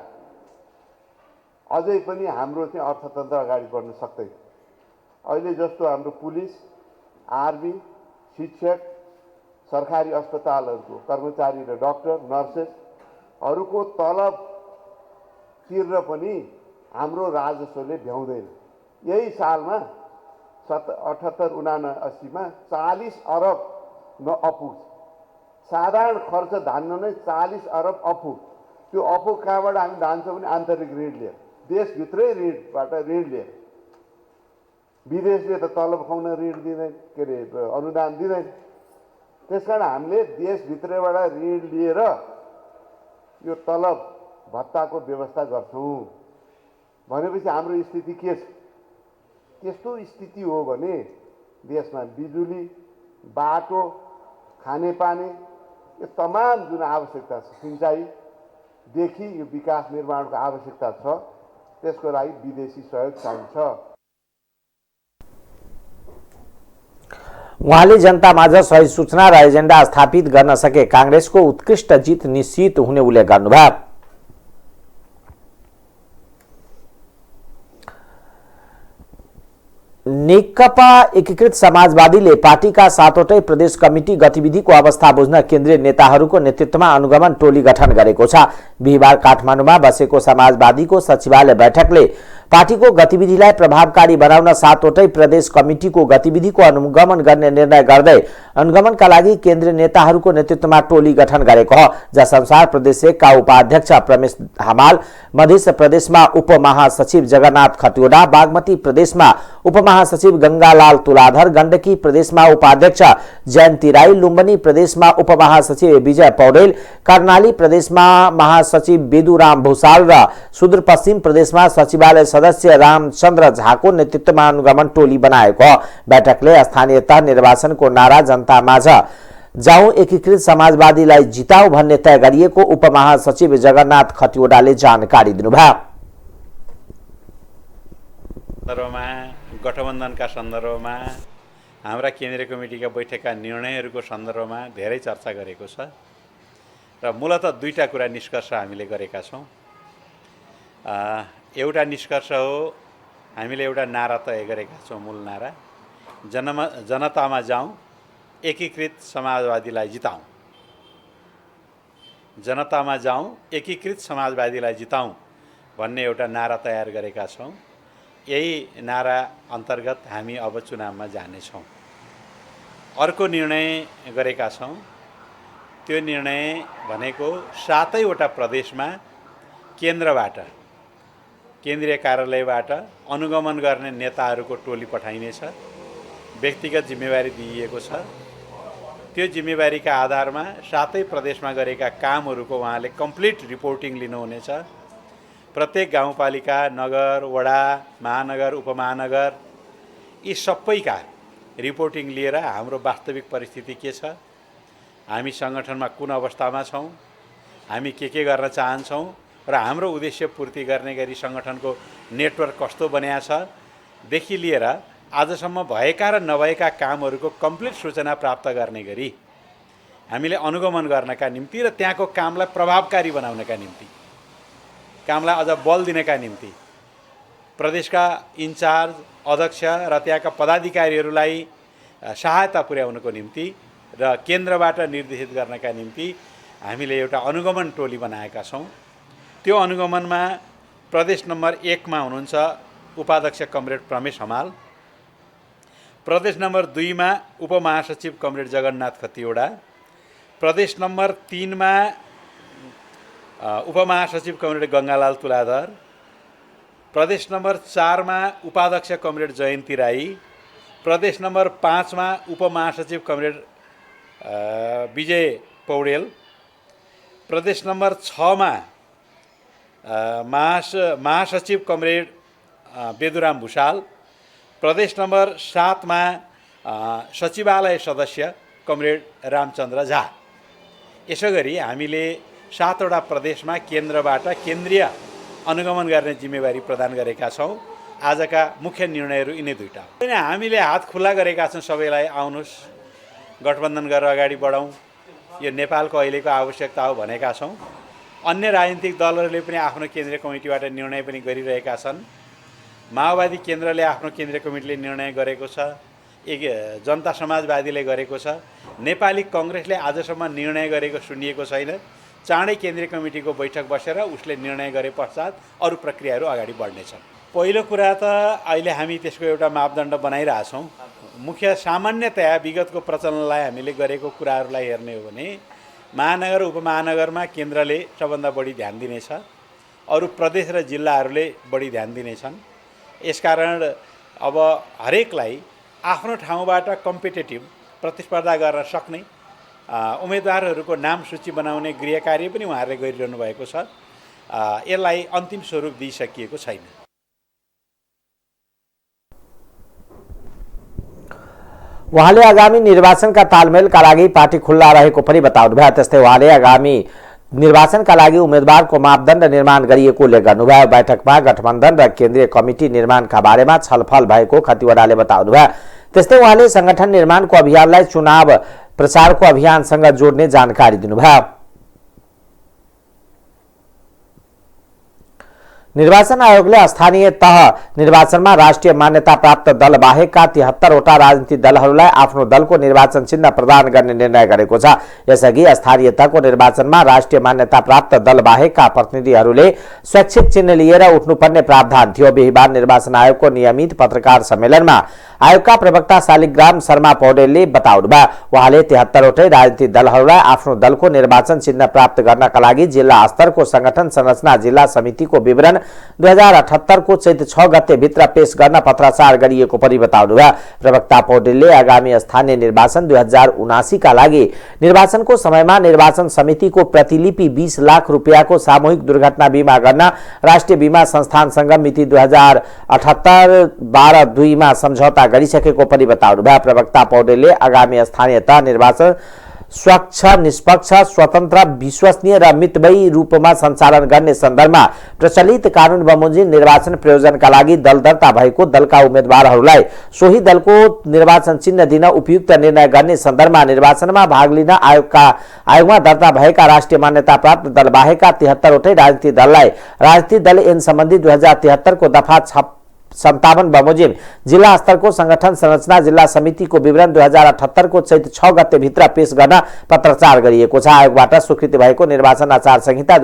अझै पनि हाम्रो चाहिँ अर्थतन्त्र अगाडि बढ्न सक्दैन। अहिले जस्तो हाम्रो पुलिस, आर्मी, शिक्षक, सरकारी अस्पतालहरूको कर्मचारी र डाक्टर, नर्सेसहरूको तलब तिर्न पनि हाम्रो राजस्वले भ्याउँदैन। यही सालमा 78-79 मा 40 अरब अपुग, साधारण खर्च धान्न नै 40 अरब अपुग। त्यो अपुग कहाँबाट हामी धान्छौँ भने आन्तरिक ऋण लिएर, देशभित्रै ऋणबाट ऋण लिएर। विदेशले त तलब खुवाउन ऋण दिँदैन, के अरे अनुदान दिँदैन। त्यसकारण हामीले देशभित्रैबाट ऋण लिएर यो तलब भत्ताको व्यवस्था गर्छौँ भनेपछि हाम्रो स्थिति के छ? त्यस्तो स्थिति हो भने देशमा बिजुली, बाटो, खानेपानी, यो तमाम जुन आवश्यकता छ, सिँचाइदेखि यो विकास निर्माणको आवश्यकता छ, त्यसको लागि विदेशी सहयोग चाहिन्छ। उहाँले जनतामाझ सही सूचना र एजेन्डा स्थापित गर्न सके कांग्रेसको उत्कृष्ट जित निश्चित हुने उल्लेख गर्नुभयो। नेकपा एकीकृत समाजवादीले पार्टीका 7वटै प्रदेश कमिटी गतिविधिको अवस्था बुझ्न केन्द्रीय नेताहरूको नेतृत्वमा अनुगमन टोली गठन गरेको छ। बिहिबार काठमाडौँमा बसेको समाजवादीको सचिवालय बैठकले पार्टीको गतिविधिलाई प्रभावकारी बनाउन 7वटै प्रदेश कमिटीको गतिविधिको अनुगमन गर्ने निर्णय गर्दै अनुगमनका लागि केन्द्रीय नेताहरूको नेतृत्वमा टोली गठन गरेको हो, जसअनुसार प्रदेश 1 का उपाध्यक्ष प्रमेश हमाल, मध्य प्रदेशमा उपमहासचिव जगन्नाथ खतिवडा, बागमती प्रदेशमा उपमहासचिव गंगालाल तुलाधर, गण्डकी प्रदेशमा उपाध्यक्ष जयन्ती राई, लुम्बिनी प्रदेशमा उपमहासचिव विजय पौडेल, कर्णाली प्रदेशमा महासचिव बेदुराम भूषाल र सुदूरपश्चिम प्रदेशमा सचिवालय सदस्य रामचन्द्र झाको नेतृत्वमा अनुगमन टोली बनाएको हो। बैठकले स्थानीय तह निर्वाचनको नारा जनतामाझ जाउँ एकीकृत समाजवादीलाई जिताऊ भन्ने तय गरिएको उपमहासचिव जगन्नाथ खतिवडाले जानकारी दिनुभयो। गठबन्धनका सन्दर्भमा हाम्रा केन्द्रीय कमिटीका बैठकका निर्णयहरूको सन्दर्भमा धेरै चर्चा गरेको छ र मूलतः 2टा कुरा निष्कर्ष हामीले गरेका छौँ। एउटा निष्कर्ष हो, हामीले एउटा नारा तय गरेका छौँ, मूल नारा जनतामा जाउँ एकीकृत समाजवादीलाई जिताउँ। जनतामा जाउँ एकीकृत समाजवादीलाई जिताउँ भन्ने एउटा नारा तयार गरेका छौँ यही नारा अन्तर्गत हामी अब चुनावमा जानेछौँ। अर्को निर्णय गरेका छौँ। त्यो निर्णय भनेको 7वटा प्रदेशमा केन्द्रबाट, केन्द्रीय कार्यालयबाट अनुगमन गर्ने नेताहरूको टोली पठाइनेछ। व्यक्तिगत जिम्मेवारी दिइएको छ। त्यो जिम्मेवारीका आधारमा 7 प्रदेशमा गरेका कामहरूको उहाँले कम्प्लिट रिपोर्टिङ लिनुहुनेछ। प्रत्येक गाउँपालिका, नगर, वडा, महानगर, उपमहानगर यी सबैका रिपोर्टिङ लिएर हाम्रो वास्तविक परिस्थिति के छ, हामी सङ्गठनमा कुन अवस्थामा छौँ, हामी के गर्न चाहन्छौँ र हाम्रो उद्देश्य पूर्ति गर्ने गरी सङ्गठनको नेटवर्क कस्तो बनिया छ देखि लिएर आजसम्म भएका र नभएका कामहरूको कम्प्लिट सूचना प्राप्त गर्ने गरी हामीले अनुगमन गर्नका निम्ति र त्यहाँको कामलाई प्रभावकारी बनाउनका निम्ति, कामलाई अझ बल दिनका निम्ति प्रदेशका इन्चार्ज, अध्यक्ष र त्यहाँका पदाधिकारीहरूलाई सहायता पुर्याउनको निम्ति र केन्द्रबाट निर्देशित गर्नका निम्ति हामीले एउटा अनुगमन टोली बनाएका छौँ। त्यो अनुगमनमा प्रदेश नम्बर 1 मा हुनुहुन्छ उपाध्यक्ष कमरेड प्रमेश हमाल, प्रदेश नम्बर 2 मा उपमहासचिव कमरेड जगन्नाथ खतिवडा, प्रदेश नम्बर 3 मा उपमहासचिव कमरेड गङ्गालाल तुलाधर, प्रदेश नम्बर 4 मा उपाध्यक्ष कमरेड जयन्ती राई, प्रदेश नम्बर 5 मा उपमहासचिव कमरेड विजय पौडेल, प्रदेश नम्बर 6 मा महासचिव कमरेड बेदुराम भुषाल, प्रदेश नम्बर 7 मा सचिवालय सदस्य कमरेड रामचन्द्र झा। यसो गरी हामीले 7वटा प्रदेशमा केन्द्रबाट केन्द्रीय अनुगमन गर्ने जिम्मेवारी प्रदान गरेका छौँ। आजका मुख्य निर्णयहरू यिनै दुईटा हो। हामीले हात खुल्ला गरेका छौँ सबैलाई, आउनुहोस् गठबन्धन गरेर अगाडि बढौँ, यो नेपालको अहिलेको आवश्यकता हो भनेका छौँ। अन्य राजनीतिक दलहरूले पनि आफ्नो केन्द्रीय कमिटीबाट निर्णय पनि गरिरहेका छन्। माओवादी केन्द्रले आफ्नो केन्द्रीय कमिटीले निर्णय गरेको छ, एक जनता समाजवादीले गरेको छ, नेपाली कङ्ग्रेसले आजसम्म निर्णय गरेको सुनिएको छैन। चाँडै केन्द्रीय कमिटीको बैठक बसेर उसले निर्णय गरे पश्चात अरू प्रक्रियाहरू अगाडि बढ्नेछन्। पहिलो कुरा त अहिले हामी त्यसको एउटा मापदण्ड बनाइरहेछौँ। मुख्य सामान्यतया विगतको प्रचलनलाई हामीले गरेको कुराहरूलाई हेर्ने हो भने महानगर उपमहानगरमा केन्द्रले सबभन्दा बढी ध्यान दिनेछ, अरू प्रदेश र जिल्लाहरूले बढी ध्यान दिनेछन्। यसकारण अब हरेकलाई आफ्नो ठाउँबाट कम्पिटेटिभ प्रतिस्पर्धा गर्न सक्ने उम्मेदवारहरूको नाम सूची बनाउने गृह कार्य पनि उहाँहरूले गरिरहनु भएको छ। यसलाई अन्तिम स्वरूप दिइसकिएको छैन। उहाँले आगामी निर्वाचनका तालमेलका लागि पार्टी खुल्ला रहेको पनि बताउनुभयो। त्यस्तै उहाँले आगामी निर्वाचनका लागि उम्मेदवारको मापदण्ड निर्माण गरिएको उल्लेख गर्नुभयो। बैठकमा गठबन्धन र केन्द्रीय कमिटी निर्माणका बारेमा छलफल भएको खतिवडाले बताउनुभयो। त्यस्तै उहाँले संगठन निर्माणको अभियानलाई चुनाव प्रचारको अभियानसँग जोड्ने जानकारी दिनुभयो। निर्वाचन आयोगले स्थानीय तह निर्वाचनमा राष्ट्रिय मान्यता प्राप्त दल बाहेकका 73वटा राजनीतिक दलहरूलाई आफ्नो दलको निर्वाचन चिन्ह प्रदान गर्ने निर्णय गरेको छ। यसअघि स्थानीय तहको निर्वाचनमा राष्ट्रिय मान्यता प्राप्त दल बाहेकका प्रतिनिधिहरूले स्वैच्छिक चिन्ह लिएर उठ्नुपर्ने प्रावधान थियो। बिहिबार निर्वाचन आयोगको नियमित पत्रकार सम्मेलनमा आयोगका प्रवक्ता शालिग्राम शर्मा पौडेलले बताउनुभयो। उहाँले 73वटै राजनीतिक दलहरूलाई आफ्नो दलको निर्वाचन चिन्ह प्राप्त गर्नका लागि जिल्ला स्तरको संगठन संरचना जिल्ला समितिको विवरण 2078 को चैत 6 गते भित्र पेश गर्न पत्राचार गरिएको पनि बताउनुभयो। प्रवक्ता पौडेलले आगामी स्थानीय निर्वाचन 2079 का लागि निर्वाचनको समयमा निर्वाचन समितिको प्रतिलिपि 20 लाख रुपियाँको सामूहिक दुर्घटना बीमा गर्न राष्ट्रिय बीमा संस्थानसँग मिति 2078-12-2 मा सम्झौता गरिसकेको पनि बताउनुभयो। प्रवक्ता पौडेलले आगामी स्थानीय तह निर्वाचन स्वच्छ, निष्पक्ष, स्वतन्त्र, विश्वसनीय र मितव्ययी रूपमा सञ्चालन गर्ने सन्दर्भमा प्रचलित कानून बमोजिम निर्वाचन प्रयोजनका लागि दल दर्ता भएको दलका उम्मेदवारहरूलाई सोही दलको निर्वाचन चिन्ह दिन उपयुक्त निर्णय गर्ने सन्दर्भमा निर्वाचनमा भाग लिन आयोगमा दर्ता भएका राष्ट्रिय मान्यता प्राप्त दल बाहेकका 73वटै राजनीतिक दललाई राजनीतिक दल ऐन सम्बन्धी 2073 को दफा 57 बमोजिम जिल्ला स्तरको संगठन संरचना जिल्ला समितिको विवरण 2078 को चैत 6 गते भित्र पेश गर्न पत्राचार गरिएको छ। आयोगबाट स्वीकृति भएको निर्वाचन आचार संहिता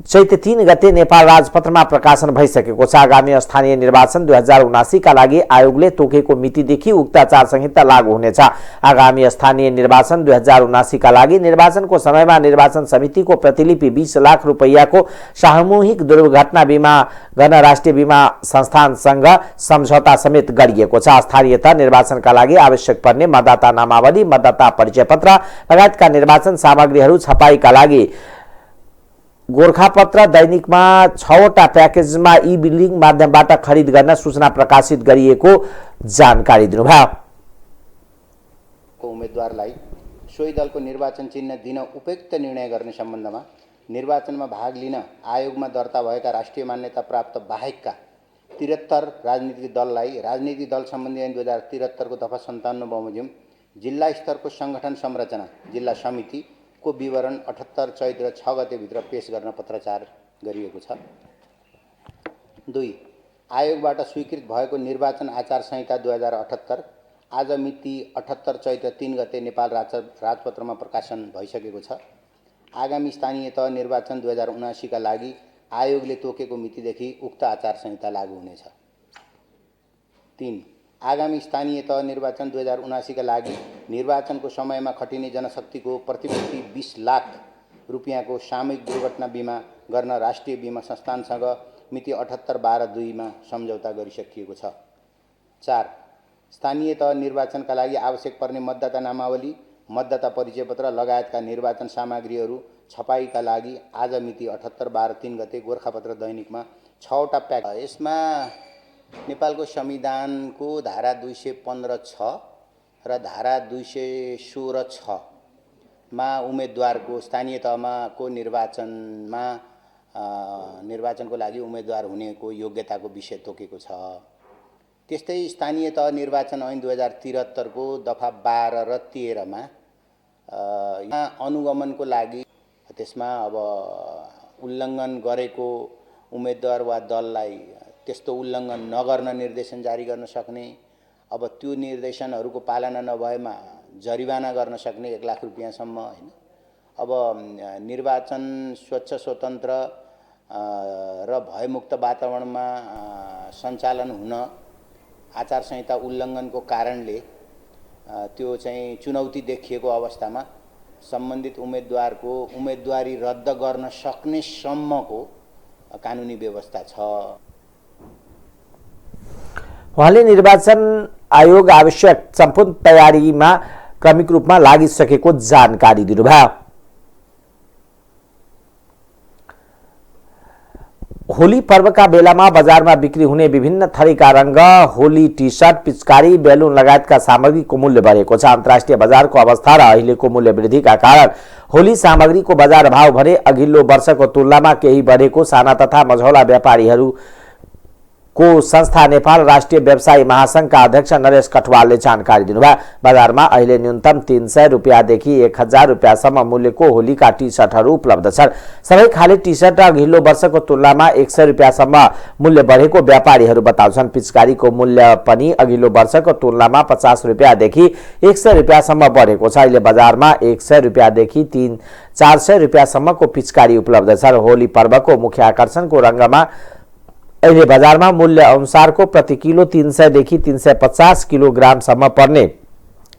चैते 3 गते नेपाल राजपत्रमा प्रकाशन भइसकेको छ। आगामी स्थानीय निर्वाचन 2079 का लागि आयोगले तोकेको मितिदेखि उक्त आचार संहिता लागू हुनेछ। आगामी स्थानीय निर्वाचन 2079 का लागि निर्वाचनको समयमा निर्वाचन समितिको प्रतिलिपि 20 लाख रुपैयाँको सामूहिक दुर्घटना बीमा गर्न राष्ट्रिय बीमा संस्थानसँग सम्झौता समेत गरिएको छ। स्थानीयता निर्वाचनका लागि आवश्यक पर्ने मतदाता नामावली, मतदाता परिचय पत्र लगायतका निर्वाचन सामग्रीहरू छपाईका लागि गोरखापत्र दैनिकमा 6वटा प्याकेजमा ई बिलिङ माध्यमबाट खरिद गर्न सूचना प्रकाशित गरिएको जानकारी दिनुभयो। उम्मेदवारलाई सोही दलको निर्वाचन चिन्ह दिन उपयुक्त निर्णय गर्ने सम्बन्धमा निर्वाचनमा भाग लिन आयोगमा दर्ता भएका राष्ट्रिय मान्यता प्राप्त बाहेकका 73 राजनीतिक दललाई राजनीतिक दल सम्बन्धी ऐन 2073 को दफा 57 बमोजिम जिल्ला स्तरको संगठन संरचना जिल्ला समिति को विवरण 78 चैत्र 6 गते भित्र पेश गर्न पत्राचार गरिएको छ। 2 आयोगबाट स्वीकृत भएको निर्वाचन आचार संहिता 2078 आज मिति 78 चैत्र 3 गते नेपाल राजपत्रमा प्रकाशन भइसकेको छ। आगामी स्थानीय तह निर्वाचन 2079 का लागि आयोगले तोकेको मितिदेखि उक्त आचार संहिता लागू हुनेछ। 3 आगामी स्थानीय तह निर्वाचन 2079 का लागि निर्वाचनको समयमा खटिने जनशक्तिको प्रतिपूर्ति 20 लाख रुपैयाँको सामूहिक दुर्घटना बीमा गर्न राष्ट्रिय बीमा संस्थानसँग मिति 78/12/2 मा सम्झौता गरिसकिएको छ। 4 स्थानीय तह निर्वाचनका लागि आवश्यक पर्ने मतदाता नामावली, मतदाता परिचय पत्र लगायतका निर्वाचन सामग्रीहरू छपाईका लागि आज मिति 78/12/3 गते गोरखापत्र दैनिकमा 6वटा प्याक। यसमा नेपालको संविधानको धारा 215(6) र धारा 216(6) मा उम्मेदवारको स्थानीय तहमा को निर्वाचनको लागि उम्मेदवार हुनेको योग्यताको विषय तोकेको छ। त्यस्तै स्थानीय तह निर्वाचन ऐन 2073 को दफा 12 र 13 मा अनुगमनको लागि त्यसमा अब उल्लङ्घन गरेको उम्मेदवार वा दललाई त्यस्तो उल्लङ्घन नगर्न निर्देशन जारी गर्न सक्ने, अब त्यो निर्देशनहरूको पालना नभएमा जरिवाना गर्न सक्ने 1 लाख रुपैयाँसम्म हैन। अब निर्वाचन स्वच्छ स्वतन्त्र र भयमुक्त वातावरणमा सञ्चालन हुन आचार संहिता उल्लङ्घनको कारणले त्यो चाहिँ चुनौती देखिएको अवस्थामा सम्बन्धित उम्मेदवारको उम्मेदवारी रद्द गर्न सक्ने सम्मको कानुनी व्यवस्था छ। उहाँले निर्वाचन आयोग आवश्यक सम्पूर्ण तयारीमा क्रमिक रूपमा लागिसकेको जानकारी दिनुभयो। होली पर्वका बेलामा बजारमा बिक्री हुने विभिन्न थरीका रंग, होली टी सर्ट, पिचकारी, बेलुन लगायतका सामग्रीको मूल्य बढेको छ। अन्तर्राष्ट्रिय बजारको अवस्था र अहिलेको मूल्य वृद्धिका कारण होली सामग्रीको बजार भाव भने अघिल्लो वर्षको तुलनामा केही बढेको साना तथा मझौला व्यापारीहरू को संस्था नेपाल राष्ट्रिय व्यवसायी महासंघका अध्यक्ष नरेश कटवालले जानकारी दिनुभयो। बजारमा अहिले न्यूनतम 300 रुपैयाँदेखि 1000 रुपैयाँसम्म मूल्यको होलीका टी सर्टहरू उपलब्ध छन्। सबै खाली टी सर्ट अघिल्लो वर्षको तुलनामा 100 रुपैयाँसम्म मूल्य बढेको व्यापारीहरू बताउँछन्। पिचकारीको मूल्य पनि अघिल्लो वर्षको तुलनामा 50 रुपैयाँदेखि 100 रुपैयाँसम्म बढेको छ। अहिले बजारमा 100 रुपैयाँदेखि 400 रुपैयाँसम्मको पिचकारी उपलब्ध छ। होली पर्वको मुख्य आकर्षणको रंगमा अहिले बजारमा मूल्य अनुसारको प्रति किलो 300 देखि 350 किलोग्रामसम्म पर्ने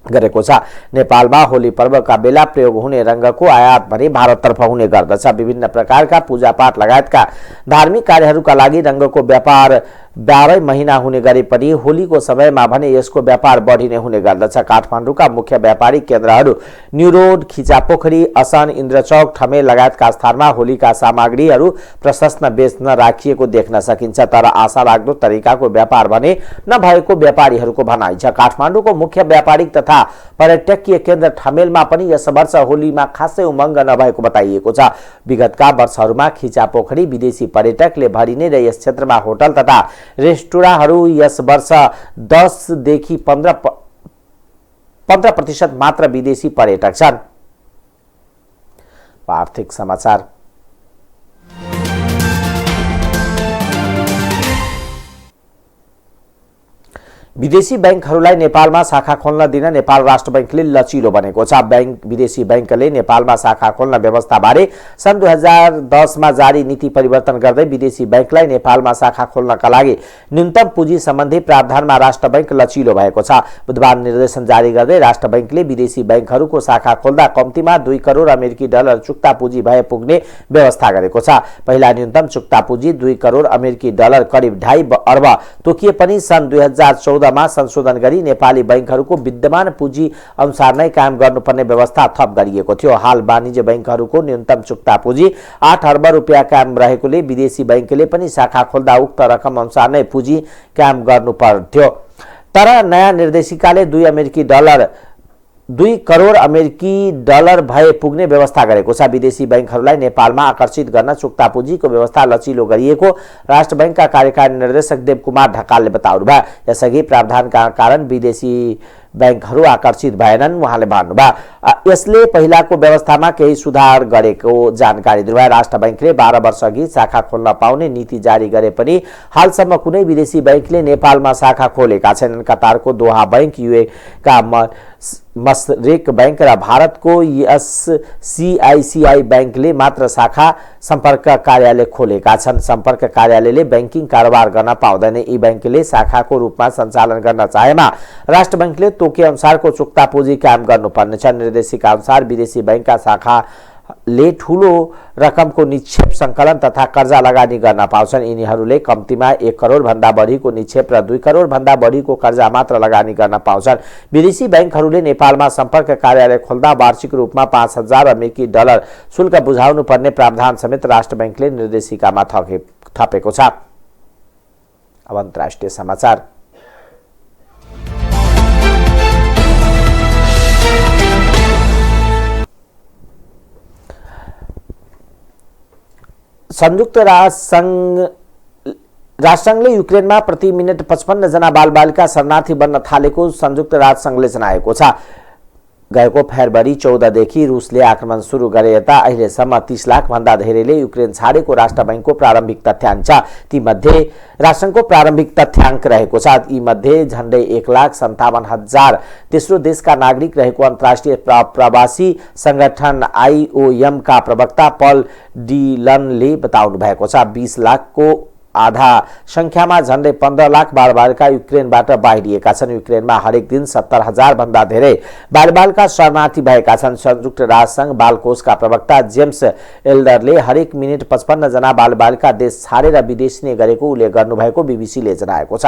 गरेको छ। नेपालमा होली पर्वका बेला प्रयोग हुने रंगको आयात भने भारततर्फ हुने गर्दछ। विभिन्न प्रकारका पूजापाठ लगायतका धार्मिक कार्यहरूका लागि रंगको व्यापार 12 महिना हुने गरे पनि होलीको समयमा भने यसको व्यापार बढी नै हुने गर्दछ। काठमाडौँका मुख्य व्यापारिक केन्द्रहरू न्यू रोड, खिचापोखरी, असन, इन्द्रचौक, ठमेल लगायतका स्थानमा होलीका सामग्रीहरू प्रशस्त बेच्न राखिएको देख्न सकिन्छ। तर आशा लाग्दो तरिकाको व्यापार भने नभएको व्यापारीहरूको भनाइ छ। काठमाडौँको मुख्य व्यापारिक तथा पर्यटकीय केन्द्र ठमेलमा पनि यस वर्ष होलीमा खासै उमङ्ग नभएको बताइएको छ। विगतका वर्षहरूमा खिचापोखरी विदेशी पर्यटकले भरिने र यस क्षेत्रमा होटल तथा रेस्टुराँहरू यस वर्ष 10 देखि 15% मात्र विदेशी पर्यटक छन्। आर्थिक समाचार। विदेशी बैंकहरूलाई नेपालमा शाखा खोल्न दिन नेपाल राष्ट्र बैंकले लचिलो बनेको छ। विदेशी बैंकले नेपालमा शाखा खोल्न व्यवस्थाबारे सन् 2010 मा जारी नीति परिवर्तन गर्दै विदेशी बैंकलाई नेपालमा शाखा खोल्नका लागि न्यूनतम पुँजी सम्बन्धी प्रावधानमा राष्ट्र बैंक लचिलो भएको छ। बुधबार निर्देशन जारी गर्दै राष्ट्र बैंकले विदेशी बैंकहरूको शाखा खोल्दा कम्तीमा 2 करोड अमेरिकी डलर चुक्ता पुँजी भए पुग्ने व्यवस्था गरेको छ। पहिला न्यूनतम चुक्ता पुँजी 2 करोड अमेरिकी डलर करिब 2.5 अर्ब तोकिए पनि सन् 2014 मा संशोधन गरी नेपाली बैंकहरूको विद्यमान पुँजी अनुसार नै काम गर्नुपर्ने व्यवस्था थप गरिएको थियो। हाल वाणिज्य बैंकहरूको न्यूनतम चुक्ता पुँजी 8 अर्ब रुपियाँ काम रहेकोले विदेशी बैंकले पनि शाखा खोल्दा उक्त रकम अनुसार नै पुँजी काम गर्नुपर्थ्यो। तर नयाँ निर्देशिकाले 2 करोड अमेरिकी डलर भए पुग्ने व्यवस्था गरेको छ। विदेशी बैंकहरूलाई नेपालमा आकर्षित गर्न चुक्ता पुँजीको व्यवस्था लचिलो गरिएको राष्ट्र बैंकका कार्यकारी निर्देशक देव कुमार ढकालले बताउनुभयो। यसअघि प्रावधानका कारण विदेशी बैंकहरू आकर्षित भएनन् उहाँले भन्नुभयो। यसले पहिलाको व्यवस्थामा केही सुधार गरेको जानकारी दिनुभयो। राष्ट्र बैंकले 12 वर्षअघि शाखा खोल्न पाउने नीति जारी गरे पनि हालसम्म कुनै विदेशी बैंकले नेपालमा शाखा खोलेका छैनन्। कतारको दोहा बैंक, यूए का मसरेक बैंक र भारतको एससीआईसीआई बैंकले मात्र शाखा सम्पर्क कार्यालय खोलेका छन्। सम्पर्क कार्यालयले बैंकिङ कारोबार गर्न पाउँदैन। यी बैंकले शाखाको रूपमा सञ्चालन गर्न चाहेमा राष्ट्र बैंकले तोके अनुसारको चुक्ता पुँजी काम गर्नुपर्नेछ। निर्देशिका अनुसार विदेशी बैंकका शाखाले ठूलो रकमको निक्षेप संकलन तथा कर्जा लगानी गर्न पाउँछन्। यिनीहरूले कम्तीमा 1 करोड भन्दा बढीको निक्षेप र 2 करोड भन्दा बढीको कर्जा मात्र लगानी गर्न पाउँछन्। विदेशी बैंकहरूले नेपालमा सम्पर्क कार्यालय खोल्दा वार्षिक रूपमा 5000 अमेरिकी डलर शुल्क बुझाउनु पर्ने प्रावधान समेत राष्ट्र बैंकले निर्देशिकामा थपेको छ। अब अन्तर्राष्ट्रिय समाचार। संयुक्त राष्ट्रसङ्घले युक्रेनमा प्रति मिनेट 55 जना बालबालिका शरणार्थी बन्न थालेको संयुक्त राष्ट्रसङ्घले जनाएको छ। गएको फेब्रुअरी 14 देखि रुसले आक्रमण सुरु गरे यता अहिलेसम्म 30 लाख भन्दा धेरैले युक्रेन छाडेको राष्ट्र बैंकको प्रारम्भिक तथ्याङ्क छ। तीमध्ये राष्ट्रसङ्घको प्रारम्भिक तथ्याङ्क रहेको छ। यी मध्ये झन्डै 1,57,000 तेस्रो देशका नागरिक रहेको अन्तर्राष्ट्रिय प्रवासी संगठन IOM का प्रवक्ता पल डिलनले बताउनु भएको छ। 20 लाखको आधा संख्यामा झन्डै 15 लाख बालबालिका युक्रेनबाट बाहिरिएका छन्। युक्रेनमा हरेक दिन 70,000 भन्दा धेरै बालबालिका शरणार्थी भएका छन्। संयुक्त राष्ट्रसङ्घ बालकोषका प्रवक्ता जेम्स एल्डरले हरेक मिनेट 55 जना बालबालिका देश छाडेर विदेशिने गरेको उल्लेख गर्नुभएको बीबीसीले जनाएको छ।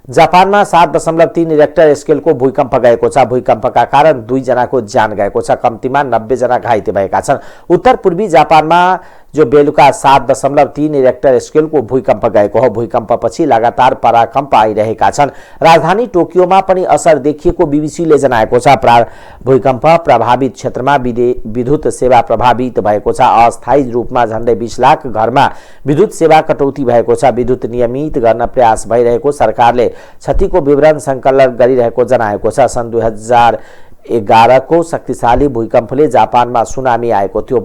जापानमा 7.3 रिक्टर स्केलको भूकम्प गएको छ। भूकम्पका कारण 2 जनाको ज्यान गएको छ। कम्तीमा 90 जना घाइते भएका छन्। उत्तर पूर्वी जापानमा जो बेलुका 7.3 रिक्टर स्केलको भूकम्प गएको हो। भूकम्पपछि लगातार पराकम्प आइरहेका छन्। राजधानी टोकियोमा पनि असर देखिएको बीबीसीले जनाएको छ। भूकम्प प्रभावित क्षेत्रमा विद्युत सेवा प्रभावित भएको छ। अस्थायी रूपमा झन्डै 20 लाख घरमा विद्युत सेवा कटौती भएको छ। विद्युत नियमित गर्न प्रयास भइरहेको सरकारले क्षतिको विवरण सङ्कलन गरिरहेको जनाएको छ। सन् 2011 को शक्तिशाली भूकम्पले जापानमा सुनामी आएको थियो।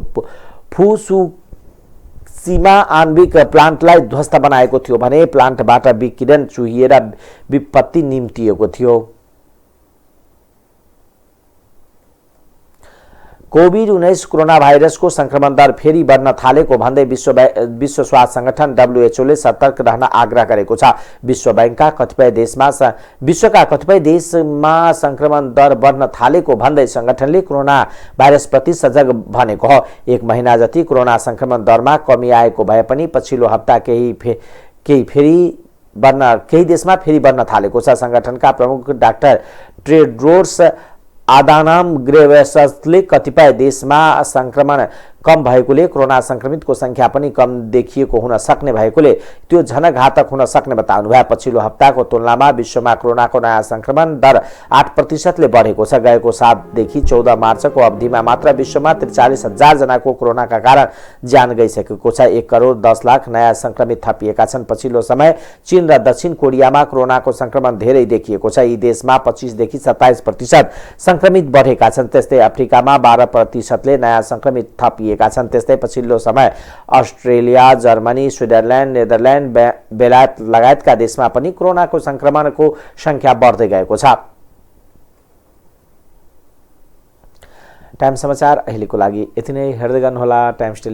फुकुशिमा आणविक प्लान्टलाई ध्वस्त बनाएको थियो भने प्लान्टबाट विकिरण चुहिएर विपत्ति निम्तिएको थियो। कोभिड-19 कोरोना भाइरसको संक्रमण दर फेरि बढ्न थालेको भन्दै विश्व स्वास्थ्य संगठन WHO ले सतर्क रहन आग्रह गरेको छ। विश्वका कतिपय देशमा संक्रमण दर बढ्न थालेको भन्दै संगठनले कोरोना भाइरसप्रति सजग भनेको हो। 1 महिना जति कोरोना संक्रमण दरमा कमी आएको भए पनि पछिल्लो हप्ता केही देशमा फेरि बढ्न थालेको छ। संगठनका प्रमुख डाक्टर टेड्रोस आदानम ग्रेवेससले कतिपय देशमा संक्रमण कम भएकोले कोरोना संक्रमितको संख्या पनि कम देखिएको हुन सक्ने भएकोले त्यो झन घातक हुन सक्ने बताउनु भयो। पछिल्लो हप्ताको तुलनामा विश्वमा कोरोनाको नयाँ संक्रमण दर 8% ले बढेको छ। गएको 7 देखि 14 मार्चको अवधिमा मात्र विश्वमा 43,000 जनाको कोरोनाका कारण ज्यान गइसकेको छ। 1 करोड 10 लाख नयाँ संक्रमित थपिएका छन्। पछिल्लो समय चीन र दक्षिण कोरियामा कोरोनाको संक्रमण धेरै देखिएको छ। यी देशमा 25 देखि 27% संक्रमित बढेका छन्। त्यस्तै अफ्रिकामा 12% ले नयाँ संक्रमित थपिएका गरेका छन्। त्यस्तै पछिल्लो समय अस्ट्रेलिया, जर्मनी, स्विजरल्यान्ड, नेदरल्यान्ड, बेलायत लगायतका देशमा पनि कोरोनाको संक्रमणको संख्या बढ्दै गएको छ। टाइम समाचार अहिलेको लागि यति नै। हेर्दै गर्नुहोला टाइम्स